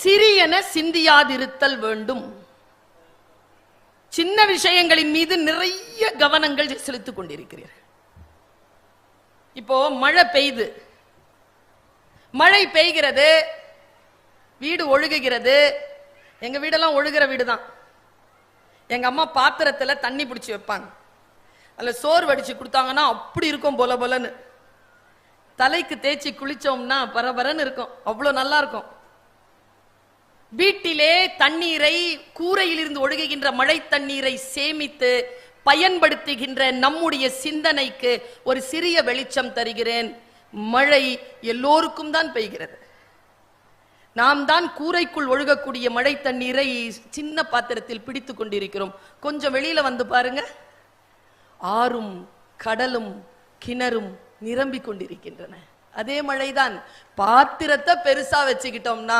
சிறியன சிந்தியாதிருத்தல் வேண்டும். சின்ன விஷயங்களின் மீது நிறைய கவனங்கள் செலுத்திக் கொண்டிருக்கிறீர்கள். இப்போ மழை பெய்யுது, மழை பெய்கிறது, வீடு ஒழுகுகிறது. எங்க வீடெல்லாம் ஒழுகிற வீடு தான். எங்க அம்மா பாத்திரத்துல தண்ணி பிடிச்சி வைப்பாங்க, அதுல சோறு வடிச்சு கொடுத்தாங்கன்னா அப்படி இருக்கும் பொல பொலன்னு. தலைக்கு தேய்ச்சி குளிச்சோம்னா பரபரன்னு இருக்கும், அவ்வளவு நல்லா இருக்கும். வீட்டிலே தண்ணீரை, கூரையில் இருந்து ஒழுகுகின்ற மழை தண்ணீரை சேமித்து பயன்படுத்துகின்ற நம்முடைய சிந்தனைக்கு ஒரு சிறிய வெளிச்சம் தருகிறேன். மழை எல்லோருக்கும் தான் பெய்கிறது. நாம் தான் கூரைக்குள் ஒழுகக்கூடிய மழை தண்ணீரை சின்ன பாத்திரத்தில் பிடித்து கொண்டிருக்கிறோம். கொஞ்சம் வெளியில வந்து பாருங்க, ஆறும் கடலும் கிணறும் நிரம்பிக் கொண்டிருக்கின்றன. அதே மழைதான். பாத்திரத்தை பெருசா வச்சுக்கிட்டோம்னா